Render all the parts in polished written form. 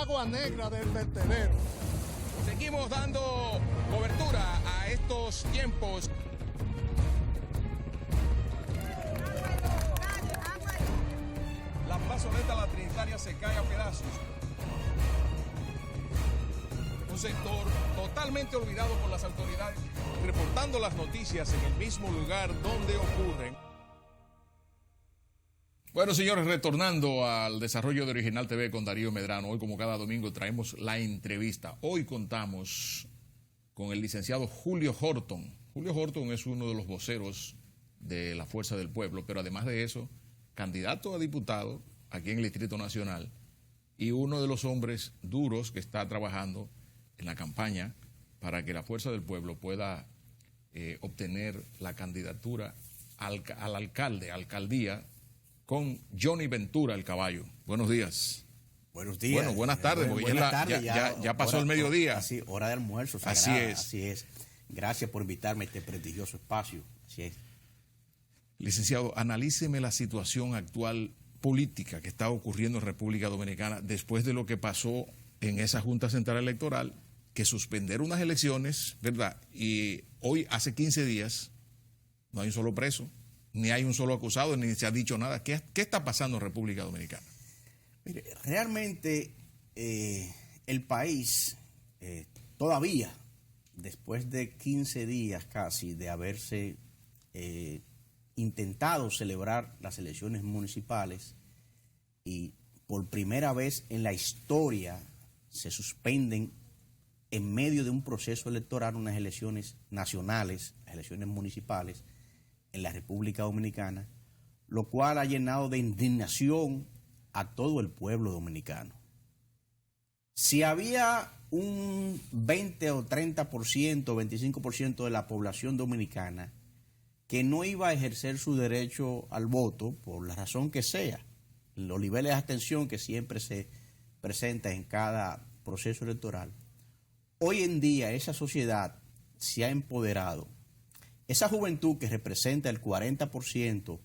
agua negra del vertedero. Seguimos dando cobertura a estos tiempos. La plazoleta La Trinitaria se cae a pedazos. Un sector totalmente olvidado por las autoridades, reportando las noticias en el mismo lugar donde ocurren. Bueno, señores, retornando al desarrollo de Original TV con Darío Medrano, hoy como cada domingo traemos la entrevista. Hoy contamos con el licenciado Julio Horton. Julio Horton es uno de los voceros de la Fuerza del Pueblo, pero además de eso, candidato a diputado aquí en el Distrito Nacional y uno de los hombres duros que está trabajando en la campaña para que la Fuerza del Pueblo pueda obtener la candidatura al alcaldía con Johnny Ventura, el caballo. Buenos días. Buenos días. Bueno, buenas tardes, porque ya pasó el mediodía. Así, hora de almuerzo. Sagrada, así es. Gracias por invitarme a este prestigioso espacio. Así es. Licenciado, analíceme la situación actual política que está ocurriendo en República Dominicana después de lo que pasó en esa Junta Central Electoral, que suspendieron unas elecciones, ¿verdad? Y hoy, hace 15 días, no hay un solo preso, ni hay un solo acusado, ni se ha dicho nada. ¿Qué está pasando en República Dominicana? Mire, realmente el país todavía, después de 15 días casi de haberse intentado celebrar las elecciones municipales y por primera vez en la historia se suspenden en medio de un proceso electoral unas elecciones nacionales, las elecciones municipales en la República Dominicana, lo cual ha llenado de indignación a todo el pueblo dominicano. Si había un 20 o 30%, 25% de la población dominicana que no iba a ejercer su derecho al voto, por la razón que sea, los niveles de abstención que siempre se presentan en cada proceso electoral, hoy en día esa sociedad se ha empoderado. Esa juventud que representa el 40%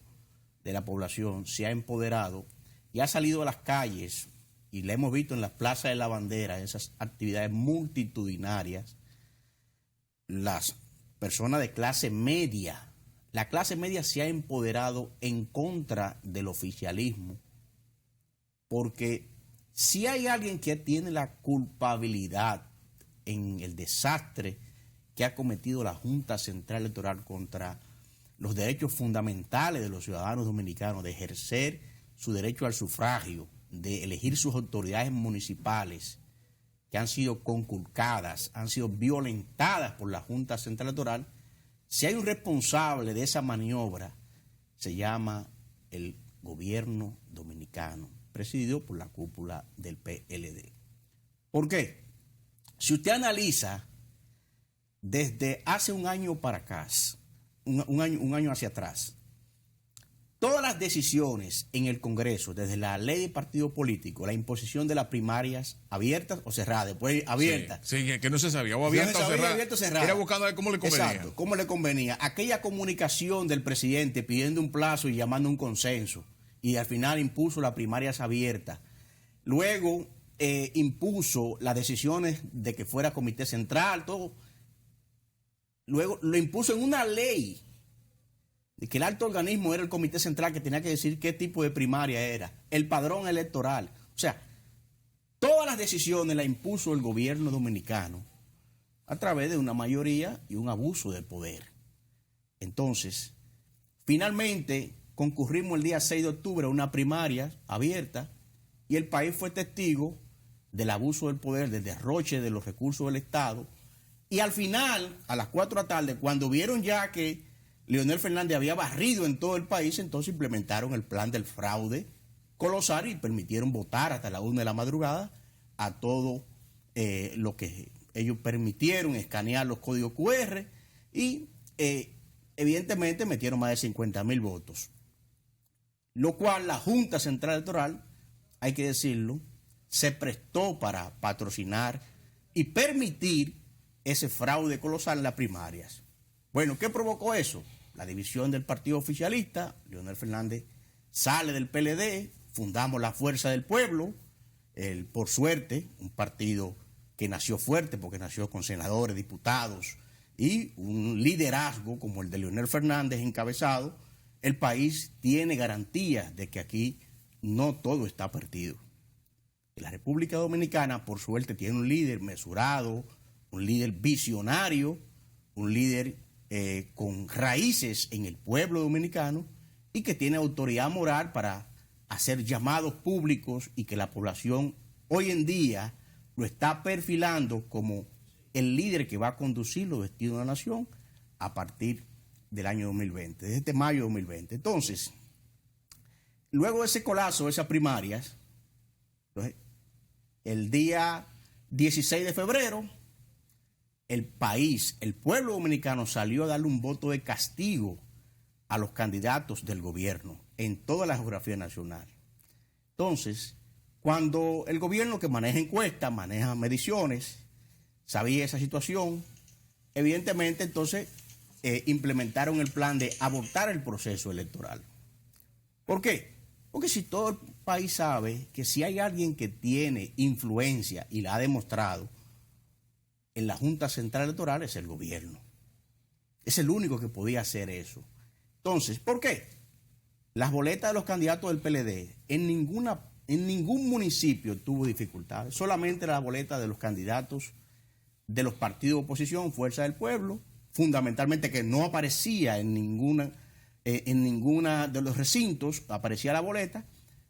de la población se ha empoderado y ha salido a las calles, y la hemos visto en las plazas de la bandera, en esas actividades multitudinarias. Las personas de clase media, la clase media se ha empoderado en contra del oficialismo, porque si hay alguien que tiene la culpabilidad en el desastre que ha cometido la Junta Central Electoral contra los derechos fundamentales de los ciudadanos dominicanos de ejercer su derecho al sufragio, de elegir sus autoridades municipales, que han sido conculcadas, han sido violentadas por la Junta Central Electoral, si hay un responsable de esa maniobra, se llama el gobierno dominicano, presidido por la cúpula del PLD. ¿Por qué? Si usted analiza desde hace un año para acá, un año hacia atrás, todas las decisiones en el Congreso, desde la ley de partido político, la imposición de las primarias abiertas o cerradas, después abiertas. Sí, que no se sabía, o abierta o cerrada. Era buscando a ver cómo le convenía. Exacto, cómo le convenía. Aquella comunicación del presidente pidiendo un plazo y llamando un consenso, y al final impuso las primarias abiertas. Luego impuso las decisiones de que fuera comité central, todo. Luego lo impuso en una ley de que el alto organismo era el comité central que tenía que decir qué tipo de primaria era, el padrón electoral. O sea, todas las decisiones las impuso el gobierno dominicano a través de una mayoría y un abuso de poder. Entonces, finalmente concurrimos el día 6 de octubre a una primaria abierta y el país fue testigo del abuso del poder, del derroche de los recursos del Estado. Y al final, a las 4 de la tarde, cuando vieron ya que Leonel Fernández había barrido en todo el país, entonces implementaron el plan del fraude colosal y permitieron votar hasta la 1 de la madrugada a todo lo que ellos permitieron, escanear los códigos QR y evidentemente metieron más de 50.000 votos. Lo cual la Junta Central Electoral, hay que decirlo, se prestó para patrocinar y permitir ese fraude colosal en las primarias. Bueno, ¿qué provocó eso? La división del partido oficialista. Leonel Fernández sale del PLD, fundamos la Fuerza del Pueblo, por suerte, un partido que nació fuerte porque nació con senadores, diputados y un liderazgo como el de Leonel Fernández encabezado, el país tiene garantías de que aquí no todo está perdido. La República Dominicana, por suerte, tiene un líder mesurado, un líder visionario, un líder con raíces en el pueblo dominicano y que tiene autoridad moral para hacer llamados públicos y que la población hoy en día lo está perfilando como el líder que va a conducir los destinos de la nación a partir del año 2020, desde este mayo de 2020. Entonces, luego de ese colapso, de esas primarias, entonces, el día 16 de febrero, el país, el pueblo dominicano salió a darle un voto de castigo a los candidatos del gobierno en toda la geografía nacional. Entonces, cuando el gobierno que maneja encuestas, maneja mediciones, sabía esa situación, evidentemente entonces implementaron el plan de abortar el proceso electoral. ¿Por qué? Porque si todo el país sabe que si hay alguien que tiene influencia y la ha demostrado en la Junta Central Electoral es el gobierno. Es el único que podía hacer eso. Entonces, ¿por qué? Las boletas de los candidatos del PLD en ningún municipio tuvo dificultades, solamente la boleta de los candidatos de los partidos de oposición, Fuerza del Pueblo, fundamentalmente que no aparecía en ninguna de los recintos, aparecía la boleta,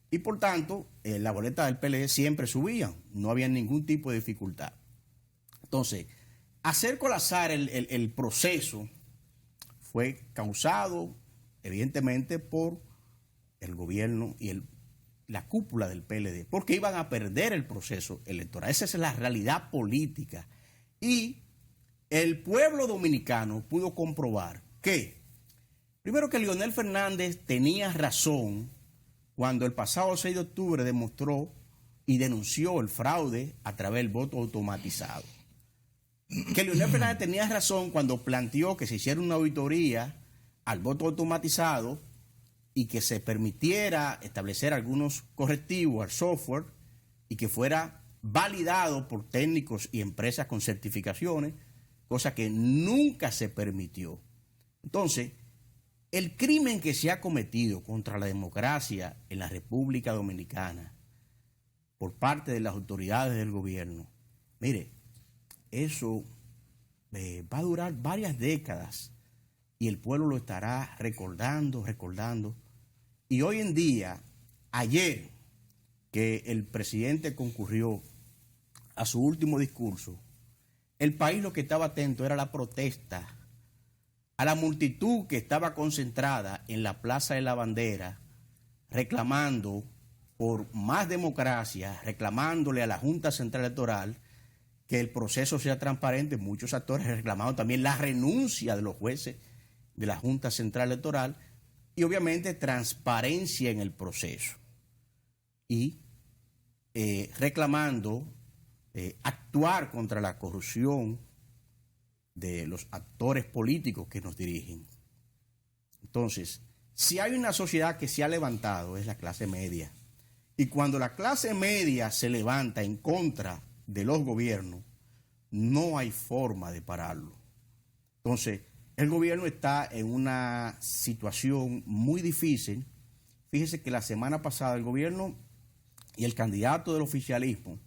y por tanto, la boleta del PLD siempre subía, no había ningún tipo de dificultad. Entonces, hacer colapsar el proceso fue causado, evidentemente, por el gobierno y la cúpula del PLD, porque iban a perder el proceso electoral. Esa es la realidad política. Y el pueblo dominicano pudo comprobar que, primero, que Leonel Fernández tenía razón cuando el pasado 6 de octubre demostró y denunció el fraude a través del voto automatizado. Que Leonel Fernández tenía razón cuando planteó que se hiciera una auditoría al voto automatizado y que se permitiera establecer algunos correctivos al software y que fuera validado por técnicos y empresas con certificaciones, cosa que nunca se permitió. Entonces, el crimen que se ha cometido contra la democracia en la República Dominicana por parte de las autoridades del gobierno, mire, eso va a durar varias décadas y el pueblo lo estará recordando. Y hoy en día, ayer que el presidente concurrió a su último discurso, el país lo que estaba atento era la protesta, a la multitud que estaba concentrada en la Plaza de la Bandera, reclamando por más democracia, reclamándole a la Junta Central Electoral que el proceso sea transparente. Muchos actores reclamaron también la renuncia de los jueces de la Junta Central Electoral y obviamente transparencia en el proceso. Y reclamando actuar contra la corrupción de los actores políticos que nos dirigen. Entonces, si hay una sociedad que se ha levantado es la clase media. Y cuando la clase media se levanta en contra de los gobiernos, no hay forma de pararlo. Entonces, el gobierno está en una situación muy difícil. Fíjese que la semana pasada el gobierno y el candidato del oficialismo,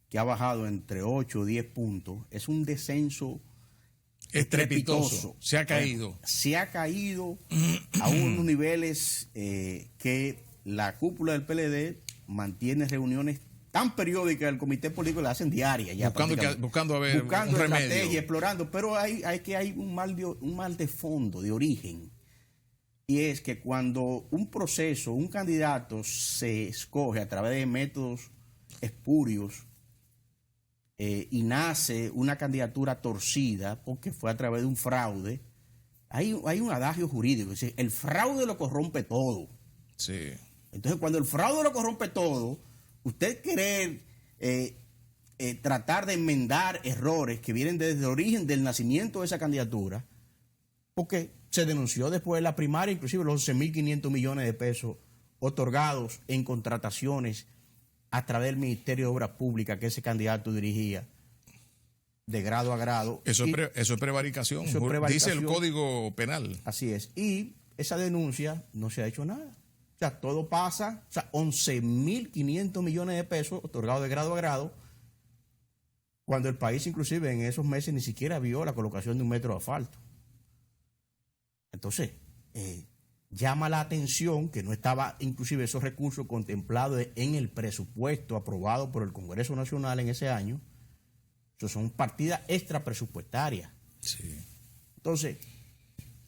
que ha bajado entre 8 o 10 puntos, es un descenso estrepitoso. Se ha caído. Se ha caído a unos niveles que la cúpula del PLD mantiene reuniones tan periódicas del comité político, la hacen diarias ya. Buscando un estrategia, remedio. explorando, pero hay un mal de fondo, de origen. Y es que cuando un proceso, un candidato se escoge a través de métodos espurios y nace una candidatura torcida porque fue a través de un fraude, hay un adagio jurídico, es decir, el fraude lo corrompe todo. Sí. Entonces, cuando el fraude lo corrompe todo, usted querer tratar de enmendar errores que vienen desde el origen del nacimiento de esa candidatura, porque se denunció después de la primaria, inclusive los 11.500 millones de pesos otorgados en contrataciones a través del Ministerio de Obras Públicas que ese candidato dirigía de grado a grado. Eso es prevaricación, eso es prevaricación. Dice el Código Penal. Así es. Y esa denuncia no se ha hecho nada. O sea, todo pasa, o sea, 11.500 millones de pesos otorgados de grado a grado, cuando el país inclusive en esos meses ni siquiera vio la colocación de un metro de asfalto. Entonces, llama la atención que no estaba inclusive esos recursos contemplados en el presupuesto aprobado por el Congreso Nacional en ese año. Eso son partidas extrapresupuestarias. Sí. Entonces,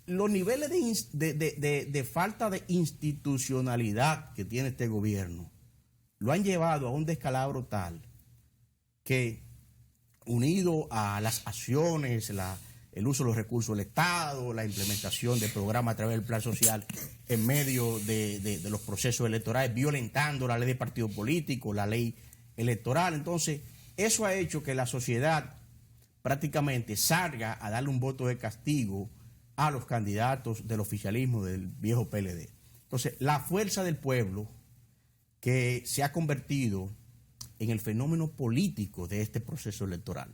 los niveles de falta de institucionalidad que tiene este gobierno lo han llevado a un descalabro tal que, unido a las acciones, el uso de los recursos del Estado, la implementación de programas a través del plan social en medio de los procesos electorales, violentando la ley de partido político, la ley electoral. Entonces, eso ha hecho que la sociedad prácticamente salga a darle un voto de castigo a los candidatos del oficialismo del viejo PLD. Entonces, la fuerza del pueblo, que se ha convertido en el fenómeno político de este proceso electoral.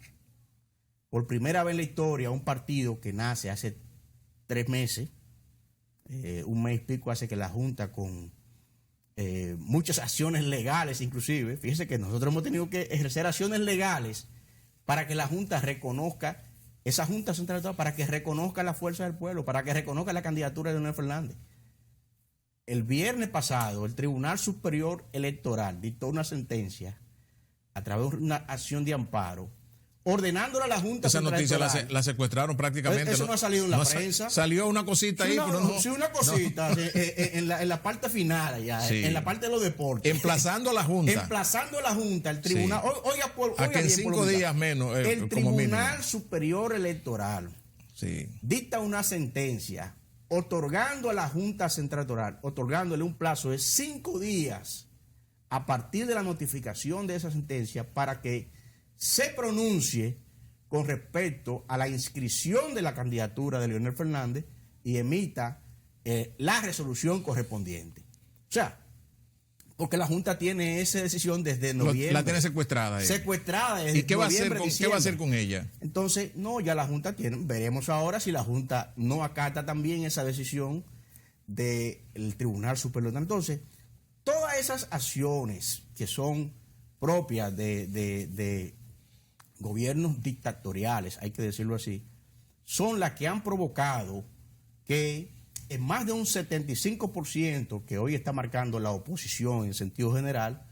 Por primera vez en la historia, un partido que nace hace 3 meses, un mes y pico hace que la Junta, con muchas acciones legales inclusive, fíjese que nosotros hemos tenido que ejercer acciones legales para que la Junta reconozca, esa Junta Central, para que reconozca la fuerza del pueblo, para que reconozca la candidatura de Leonel Fernández. El viernes pasado, el Tribunal Superior Electoral dictó una sentencia a través de una acción de amparo, ordenándole a la Junta Esa Central noticia Electoral. la secuestraron prácticamente. Eso no ha salido en la prensa. Salió una cosita ahí, pero no. Sí, una cosita, en la parte final allá, Sí. en la parte de los deportes. Emplazando a la Junta. Emplazando a la Junta, el tribunal. Sí. Oiga, A que en bien, 5 días menos, el como mínimo. Tribunal Superior Electoral Sí. dicta una sentencia otorgando a la Junta Central Electoral, otorgándole un plazo de 5 días a partir de la notificación de esa sentencia para que se pronuncie con respecto a la inscripción de la candidatura de Leonel Fernández y emita la resolución correspondiente. O sea, porque la Junta tiene esa decisión desde noviembre. La tiene secuestrada. Secuestrada desde ¿Y qué va a hacer noviembre, qué va a hacer con ella? Entonces, no, ya la Junta tiene, veremos ahora si la Junta no acata también esa decisión del Tribunal Superior Electoral. Entonces, todas esas acciones que son propias de gobiernos dictatoriales, hay que decirlo así, son las que han provocado que en más de un 75% que hoy está marcando la oposición en sentido general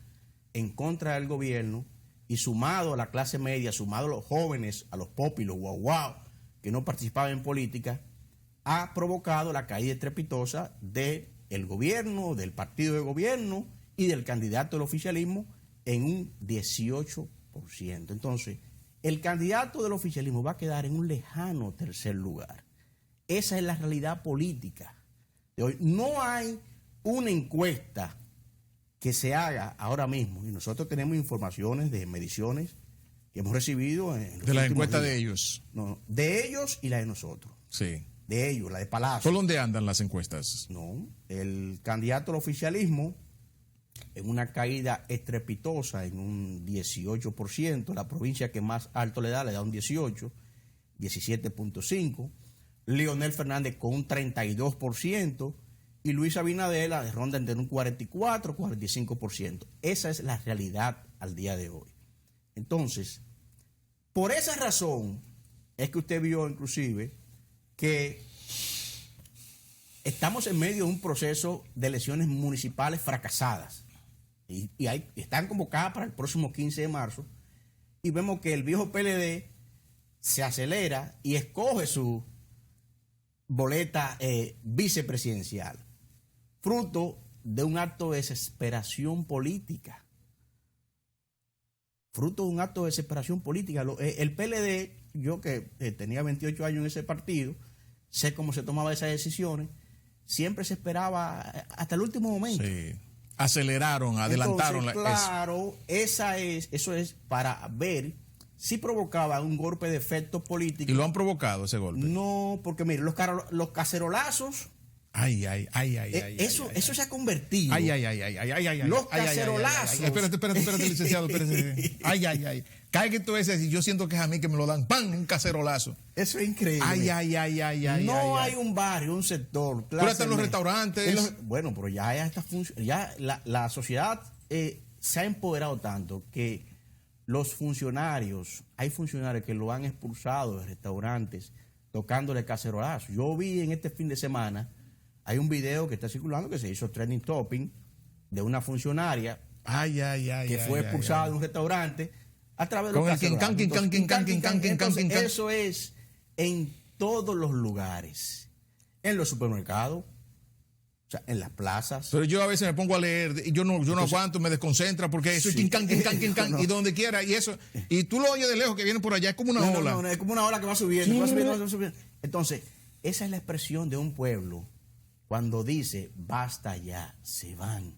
en contra del gobierno, y sumado a la clase media, sumado a los jóvenes, a los popis, los guau que no participaban en política, ha provocado la caída estrepitosa del gobierno, del partido de gobierno y del candidato del oficialismo en un 18%. Entonces, el candidato del oficialismo va a quedar en un lejano tercer lugar. Esa es la realidad política de hoy. No hay una encuesta que se haga ahora mismo, y nosotros tenemos informaciones de mediciones que hemos recibido en los De las últimos encuestas días. de ellos. No, de ellos y la de nosotros. Sí. De ellos, la de Palacio. ¿Por dónde andan las encuestas? No, el candidato al oficialismo en una caída estrepitosa en un 18%, la provincia que más alto le da un 18, 17.5%, Leonel Fernández con un 32%, y Luis Abinader la ronda entre un 44, 45%. Esa es la realidad al día de hoy. Entonces, por esa razón es que usted vio inclusive que estamos en medio de un proceso de elecciones municipales fracasadas y están convocadas para el próximo 15 de marzo, y vemos que el viejo PLD se acelera y escoge su boleta vicepresidencial, fruto de un acto de desesperación política. Fruto de un acto de desesperación política. El PLD, yo que tenía 28 años en ese partido, sé cómo se tomaba esas decisiones, siempre se esperaba hasta el último momento. Sí. Aceleraron, adelantaron. Entonces, claro, eso es para ver si provocaba un golpe de efecto político. ¿Y lo han provocado ese golpe? No, porque mire, los cacerolazos Eso se ha convertido. Los cacerolazos. Espérate, licenciado. Espérate. Cae que tú ves y yo siento que es a mí que me lo dan. ¡Pam! Un cacerolazo. Eso es increíble. No hay un barrio, un sector. Pero hasta en los restaurantes. Bueno, pero ya la sociedad se ha empoderado tanto que los funcionarios, hay funcionarios que lo han expulsado de restaurantes tocándole cacerolazo. Yo vi en este fin de semana, hay un video que está circulando que se hizo trending topping de una funcionaria que fue expulsada de un restaurante a través de los cacerolazos. Eso es en todos los lugares, en los supermercados, o sea, en las plazas. Pero yo a veces me pongo a leer y yo no aguanto, me desconcentra porque eso es quincan, y donde quiera y eso. Y tú lo oyes de lejos que viene por allá, es como una ola. No, es como una ola que va subiendo, va subiendo. Entonces, esa es la expresión de un pueblo cuando dice, basta ya, se van.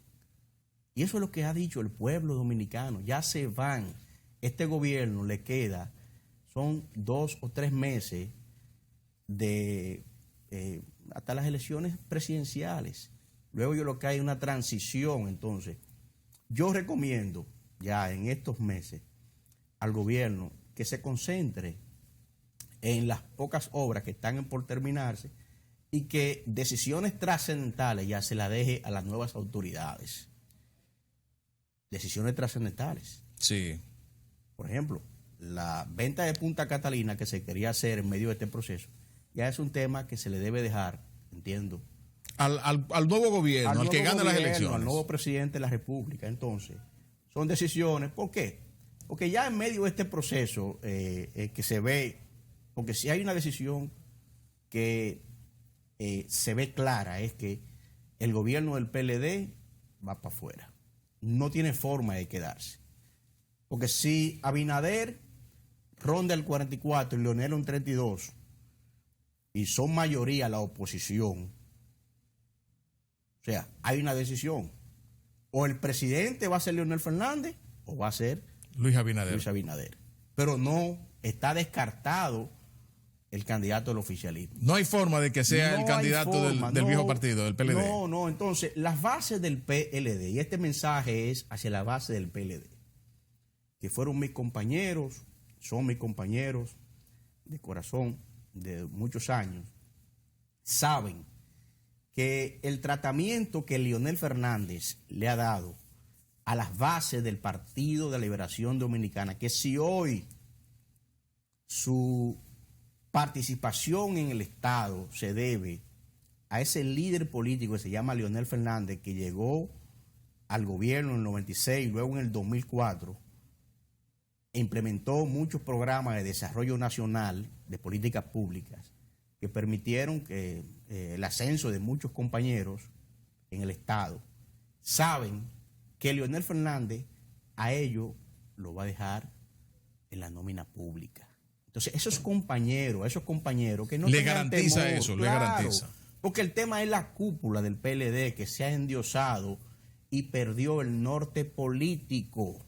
Y eso es lo que ha dicho el pueblo dominicano, ya se van. Este gobierno le queda, son 2 o 3 meses de hasta las elecciones presidenciales. Luego yo lo que hay una transición. Entonces, yo recomiendo ya en estos meses al gobierno que se concentre en las pocas obras que están por terminarse y que decisiones trascendentales ya se las deje a las nuevas autoridades. Decisiones trascendentales. Sí. Por ejemplo, la venta de Punta Catalina que se quería hacer en medio de este proceso, ya es un tema que se le debe dejar, entiendo, al nuevo gobierno, al que gane las elecciones. Al nuevo presidente de la República. Entonces, son decisiones. ¿Por qué? Porque ya en medio de este proceso que se ve, porque si hay una decisión que se ve clara, es que el gobierno del PLD va para afuera. No tiene forma de quedarse. Porque si Abinader ronda el 44 y Leonel un 32, y son mayoría la oposición, o sea, hay una decisión. O el presidente va a ser Leonel Fernández o va a ser Luis Abinader. Pero no está descartado el candidato del oficialismo. No hay forma de que sea el candidato del viejo partido, del PLD. No. Entonces, las bases del PLD, y este mensaje es hacia la base del PLD, que fueron mis compañeros, son mis compañeros de corazón de muchos años, saben que el tratamiento que Leonel Fernández le ha dado a las bases del Partido de Liberación Dominicana, que si hoy su participación en el Estado se debe a ese líder político que se llama Leonel Fernández, que llegó al gobierno en el 96 y luego en el 2004, e implementó muchos programas de desarrollo nacional de políticas públicas que permitieron que el ascenso de muchos compañeros en el Estado, saben que Leonel Fernández a ellos lo va a dejar en la nómina pública. Entonces, esos compañeros que no le garantiza temor, eso, claro, le garantiza. Porque el tema es la cúpula del PLD que se ha endiosado y perdió el norte político.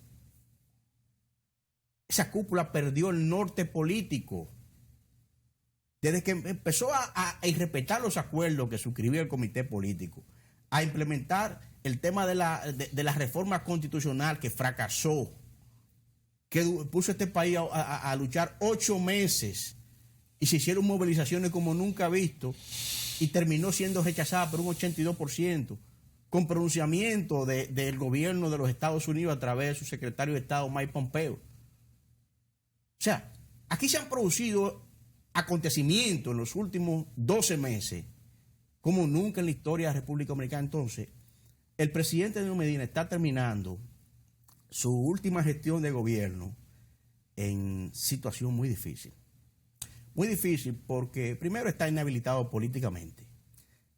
Esa cúpula perdió el norte político. Desde que empezó a irrespetar los acuerdos que suscribió el comité político, a implementar el tema de la reforma constitucional que fracasó, que puso a este país a luchar 8 meses y se hicieron movilizaciones como nunca visto y terminó siendo rechazada por un 82%, con pronunciamiento del gobierno de los Estados Unidos a través de su secretario de Estado, Mike Pompeo. O sea, aquí se han producido acontecimientos en los últimos 12 meses, como nunca en la historia de la República Dominicana. Entonces, el presidente Danilo Medina está terminando su última gestión de gobierno en situación muy difícil. Muy difícil porque, primero, está inhabilitado políticamente.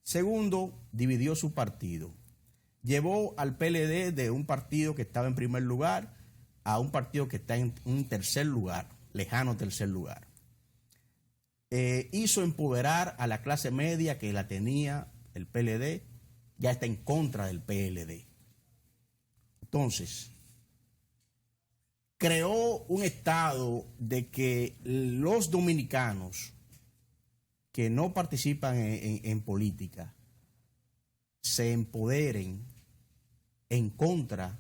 Segundo, dividió su partido. Llevó al PLD de un partido que estaba en primer lugar a un partido que está en un tercer lugar, lejano tercer lugar. Hizo empoderar a la clase media que la tenía el PLD, ya está en contra del PLD. Entonces, creó un estado de que los dominicanos que no participan en política se empoderen en contra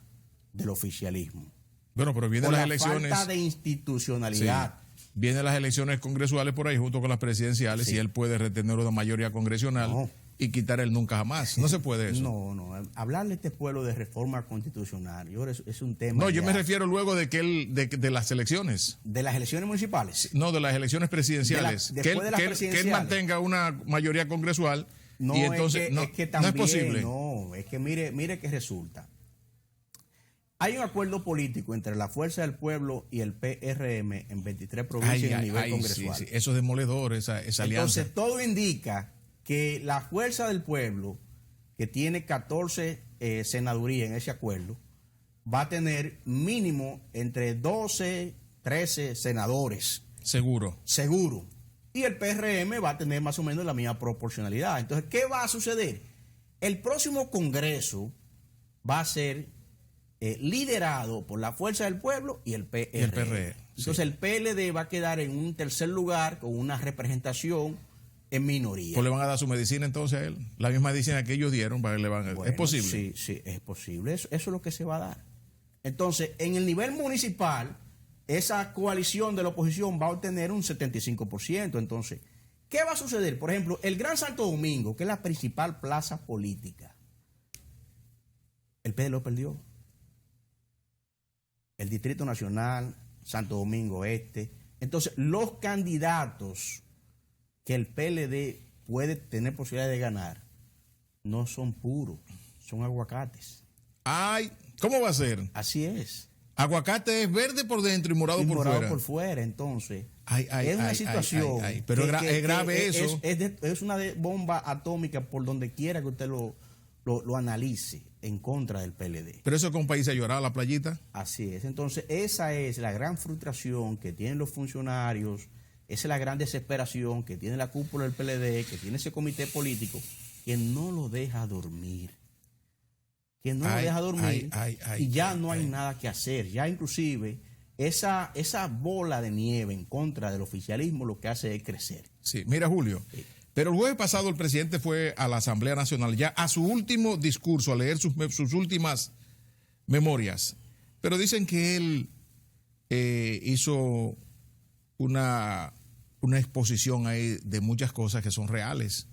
del oficialismo. Bueno, pero vienen las elecciones. Falta de institucionalidad. Sí, vienen las elecciones congresuales por ahí junto con las presidenciales, Sí. y él puede retener una mayoría congresional y quitar el nunca jamás. No se puede eso. No. Hablarle a este pueblo de reforma constitucional, yo creo que es un tema. No, yo ya me refiero luego de que de las elecciones. de las elecciones municipales. No, de las elecciones presidenciales. Después de las que él presidenciales. mantenga una mayoría congresual. No, y entonces es que también, no es posible. No, es que mire que resulta. Hay un acuerdo político entre la Fuerza del Pueblo y el PRM en 23 provincias a nivel congresual. Sí. Eso es demoledor, esa alianza. Entonces, todo indica que la Fuerza del Pueblo, que tiene 14 senadurías en ese acuerdo, va a tener mínimo entre 12, 13 senadores. Seguro. Y el PRM va a tener más o menos la misma proporcionalidad. Entonces, ¿qué va a suceder? El próximo Congreso va a ser liderado por la Fuerza del Pueblo y el PRM. Y el PRM, Entonces, el PLD va a quedar en un tercer lugar con una representación en minoría. Pues le van a dar su medicina entonces a él. La misma medicina que ellos dieron, para que le van a... Bueno, ¿Es posible? Sí, es posible. Eso es lo que se va a dar. Entonces, en el nivel municipal, esa coalición de la oposición va a obtener un 75%. Entonces, ¿qué va a suceder? Por ejemplo, el Gran Santo Domingo, que es la principal plaza política, el PLD lo perdió. El Distrito Nacional, Santo Domingo Este. Entonces, los candidatos que el PLD puede tener posibilidad de ganar no son puros, son aguacates. Ay, ¿cómo va a ser? Así es. Aguacate es verde por dentro y morado, por fuera. Entonces, Ay, es una situación. Pero es grave eso. Es una bomba atómica por donde quiera que usted lo analice en contra del PLD. Pero eso es que un país se lloraba la playita. Así es. Entonces, esa es la gran frustración que tienen los funcionarios, esa es la gran desesperación que tiene la cúpula del PLD, que tiene ese comité político, que no lo deja dormir. Que no lo deja dormir y ya no hay nada que hacer. Ya inclusive esa bola de nieve en contra del oficialismo lo que hace es crecer. Sí, mira, Julio. Sí. Pero el jueves pasado el presidente fue a la Asamblea Nacional, ya a su último discurso, a leer sus últimas memorias. Pero dicen que él hizo una exposición ahí de muchas cosas que son reales.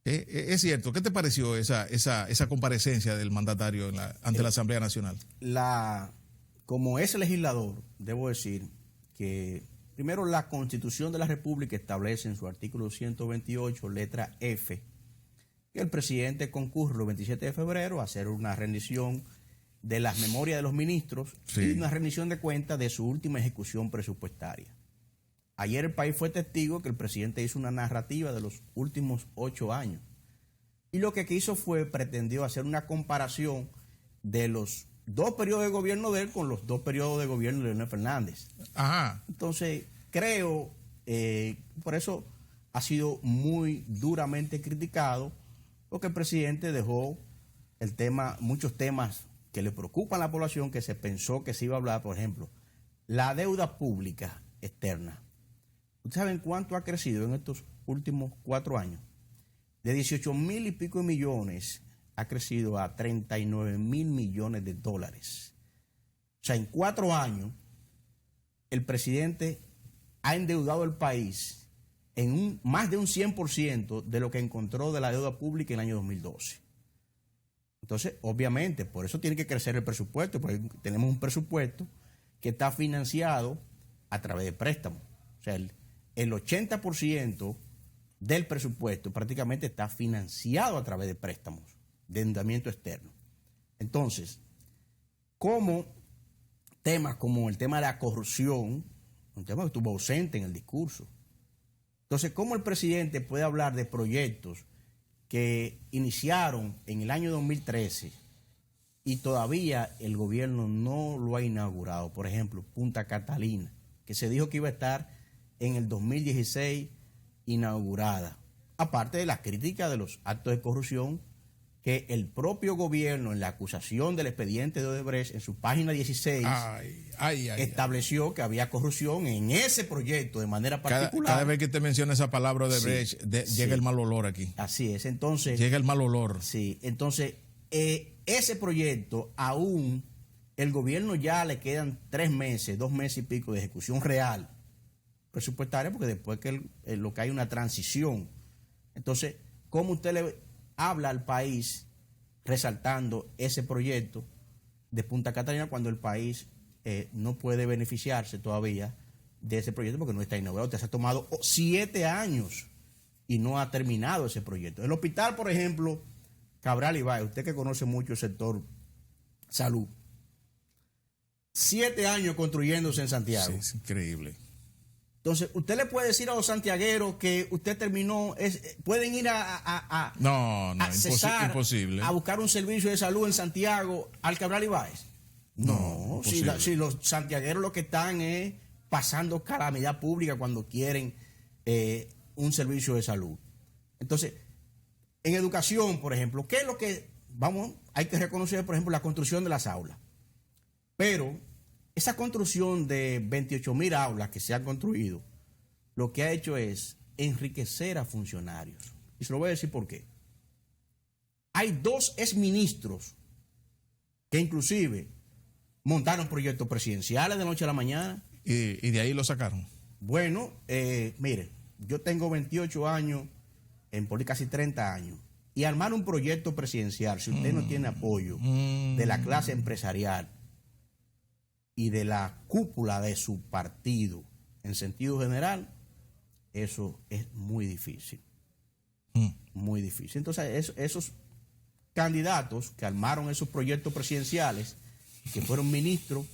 Es cierto. ¿Qué te pareció esa comparecencia del mandatario ante la Asamblea Nacional? Como es legislador, debo decir que primero la Constitución de la República establece en su artículo 128, letra F, que el presidente concurre el 27 de febrero a hacer una rendición de las memorias de los ministros y una rendición de cuentas de su última ejecución presupuestaria. Ayer el país fue testigo que el presidente hizo una narrativa de los últimos 8 años. Y lo que quiso pretendió hacer una comparación de los 2 periodos de gobierno de él con los 2 periodos de gobierno de Leonel Fernández. Ajá. Entonces, creo, por eso ha sido muy duramente criticado, porque el presidente dejó muchos temas que le preocupan a la población, que se pensó que se iba a hablar, por ejemplo, la deuda pública externa. ¿Ustedes saben cuánto ha crecido en estos últimos 4 años? De 18,000 y pico de millones ha crecido a 39,000 millones de dólares. O sea, en 4 años, el presidente ha endeudado el país en más de un 100% de lo que encontró de la deuda pública en el año 2012. Entonces, obviamente, por eso tiene que crecer el presupuesto, porque tenemos un presupuesto que está financiado a través de préstamos. O sea, el 80% del presupuesto prácticamente está financiado a través de préstamos, de endeudamiento externo. Entonces, temas como el tema de la corrupción, un tema que estuvo ausente en el discurso. Entonces, ¿cómo el presidente puede hablar de proyectos que iniciaron en el año 2013 y todavía el gobierno no lo ha inaugurado? Por ejemplo, Punta Catalina, que se dijo que iba a estar en el 2016 inaugurada. Aparte de la crítica de los actos de corrupción que el propio gobierno, en la acusación del expediente de Odebrecht, en su página 16, estableció que había corrupción en ese proyecto de manera particular. Cada vez que te menciona esa palabra Odebrecht, llega el mal olor aquí. Así es, entonces... Llega el mal olor. Sí, entonces, ese proyecto, aún el gobierno ya le quedan 3 meses, 2 meses y pico de ejecución real presupuestaria, porque después que lo que hay una transición. Entonces, ¿cómo usted le habla al país resaltando ese proyecto de Punta Catalina cuando el país no puede beneficiarse todavía de ese proyecto porque no está inaugurado? Usted se ha tomado 7 años y no ha terminado ese proyecto. El hospital, por ejemplo, Cabral Ibáez, usted que conoce mucho el sector salud, 7 años construyéndose en Santiago. Sí, es increíble. Entonces, usted le puede decir a los santiagueros que usted terminó, pueden ir a cesar, imposible. A buscar un servicio de salud en Santiago al Cabral Ibáez. No, si los santiagueros lo que están es pasando calamidad pública cuando quieren un servicio de salud. Entonces, en educación, por ejemplo, ¿qué es lo que hay que reconocer, por ejemplo, la construcción de las aulas? Pero esa construcción de 28,000 aulas que se han construido, lo que ha hecho es enriquecer a funcionarios. Y se lo voy a decir por qué. Hay 2 exministros que inclusive montaron proyectos presidenciales de noche a la mañana. Y de ahí lo sacaron. Bueno, mire, yo tengo 28 años, en política casi 30 años, y armar un proyecto presidencial, si usted no tiene apoyo de la clase empresarial y de la cúpula de su partido en sentido general, eso es muy difícil. Muy difícil. Entonces, esos candidatos que armaron esos proyectos presidenciales, que fueron ministros,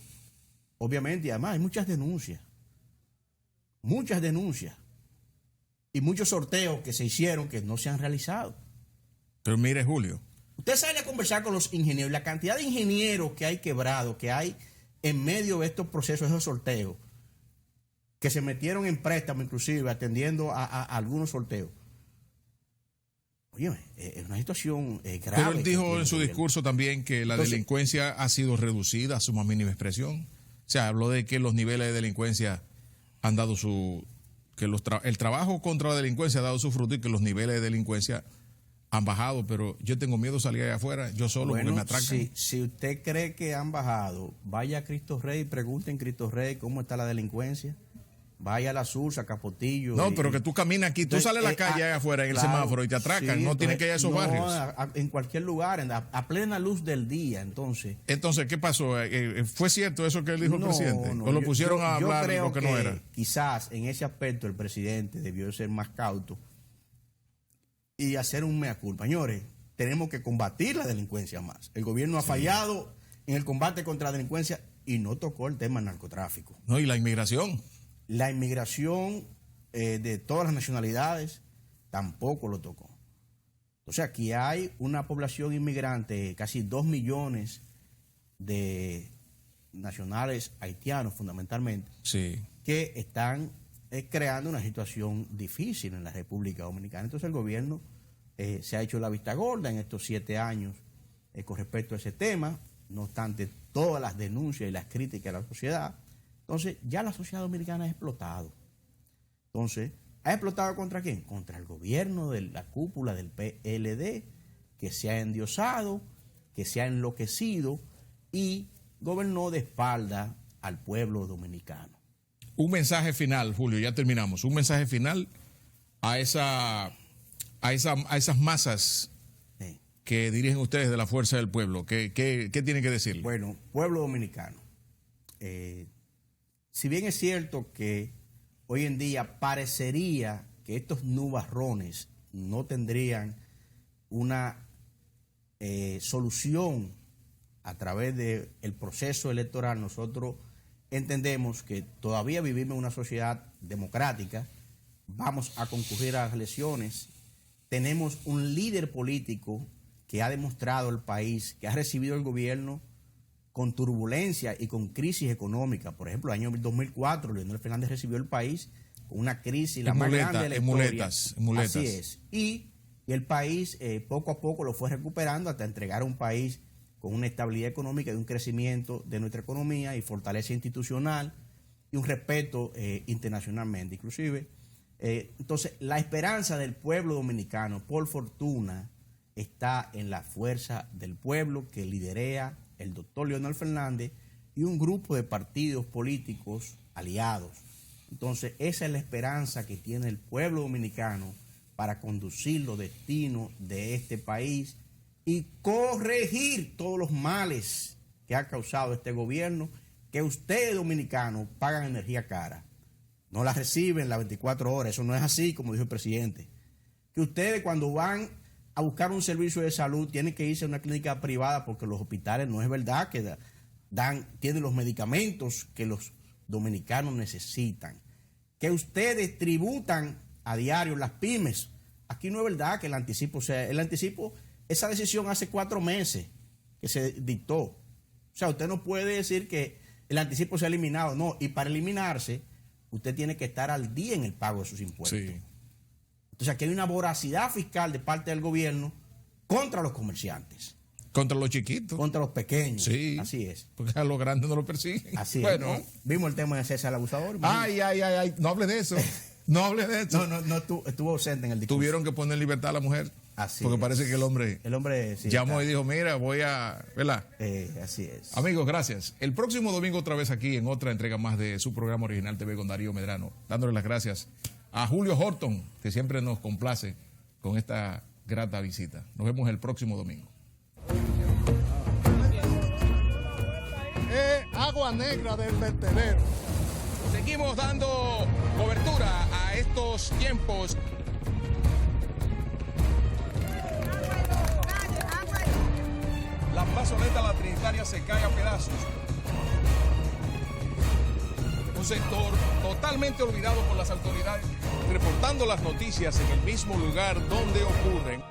obviamente, y además hay muchas denuncias y muchos sorteos que se hicieron que no se han realizado. Pero mire, Julio, usted sale a conversar con los ingenieros, la cantidad de ingenieros que hay quebrados, que hay en medio de estos procesos, esos sorteos, que se metieron en préstamo inclusive atendiendo a algunos sorteos. Oye, es una situación grave. Pero él dijo en su discurso también que la delincuencia ha sido reducida a su más mínima expresión. O sea, habló de que los niveles de delincuencia han dado el trabajo contra la delincuencia ha dado su fruto y que los niveles de delincuencia han bajado, pero yo tengo miedo de salir allá afuera, yo solo, porque me atracan. Si usted cree que han bajado, vaya a Cristo Rey y pregunte en Cristo Rey cómo está la delincuencia. Vaya a la Sursa, Capotillo. No, pero que tú caminas aquí, tú sales a la calle allá afuera en el semáforo y te atracan, sí, no tienes que ir a esos barrios. En cualquier lugar, a plena luz del día, entonces. Entonces, ¿qué pasó? ¿Fue cierto eso que él dijo el presidente? ¿O lo pusieron a hablar de lo que no era? Quizás en ese aspecto el presidente debió ser más cauto y hacer un mea culpa. Señores, tenemos que combatir la delincuencia más. El gobierno ha fallado en el combate contra la delincuencia y no tocó el tema del narcotráfico. No, y la inmigración. La inmigración de todas las nacionalidades tampoco lo tocó. O sea, aquí hay una población inmigrante, casi 2 millones de nacionales haitianos fundamentalmente, que están creando una situación difícil en la República Dominicana. Entonces el gobierno se ha hecho la vista gorda en estos 7 años con respecto a ese tema, no obstante todas las denuncias y las críticas a la sociedad. Entonces, ya la sociedad dominicana ha explotado. Entonces, ¿ha explotado contra quién? Contra el gobierno de la cúpula del PLD, que se ha endiosado, que se ha enloquecido y gobernó de espalda al pueblo dominicano. Un mensaje final, Julio, ya terminamos. Un mensaje final a esas masas que dirigen ustedes de la Fuerza del Pueblo. ¿Qué tienen que decir? Bueno, pueblo dominicano. Si bien es cierto que hoy en día parecería que estos nubarrones no tendrían una solución a través del proceso electoral, nosotros entendemos que todavía vivimos en una sociedad democrática, vamos a concurrir a las elecciones, tenemos un líder político que ha demostrado al país, que ha recibido el gobierno con turbulencia y con crisis económica. Por ejemplo, el año 2004, Leonel Fernández recibió el país con una crisis la más grande de la historia. En muletas. Así es. Y y el país poco a poco lo fue recuperando hasta entregar a un país con una estabilidad económica y un crecimiento de nuestra economía y fortaleza institucional y un respeto internacionalmente, inclusive. Entonces, la esperanza del pueblo dominicano, por fortuna, está en la fuerza del pueblo que liderea el doctor Leonel Fernández y un grupo de partidos políticos aliados. Entonces, esa es la esperanza que tiene el pueblo dominicano para conducir los destinos de este país y corregir todos los males que ha causado este gobierno, que ustedes dominicanos pagan energía cara. No la reciben las 24 horas, eso no es así, como dijo el presidente. Que ustedes cuando van a buscar un servicio de salud tienen que irse a una clínica privada porque los hospitales no es verdad que tienen los medicamentos que los dominicanos necesitan. Que ustedes tributan a diario las pymes. Aquí no es verdad que el anticipo sea... El anticipo, esa decisión hace 4 meses que se dictó. O sea, usted no puede decir que el anticipo sea eliminado. No, y para eliminarse, usted tiene que estar al día en el pago de sus impuestos. Sí. Entonces aquí hay una voracidad fiscal de parte del gobierno contra los comerciantes. Contra los chiquitos. Contra los pequeños. Sí. Así es. Porque a los grandes no lo persiguen. Así bueno. es. ¿No? Vimos el tema de César el Abusador. Ay. No hable de eso. No hable de eso. No estuvo ausente en el discurso. Tuvieron que poner en libertad a la mujer. Así porque es. Parece que el hombre sí, llamó y dijo, mira, voy a... ¿Verdad? Así es. Amigos, gracias. El próximo domingo otra vez aquí en otra entrega más de su programa Original TV con Darío Medrano. Dándole las gracias a Julio Horton, que siempre nos complace con esta grata visita. Nos vemos el próximo domingo. Agua negra del vertedero. Seguimos dando cobertura a estos tiempos. La plazoleta La Trinitaria se cae a pedazos. Un sector totalmente olvidado por las autoridades, reportando las noticias en el mismo lugar donde ocurren.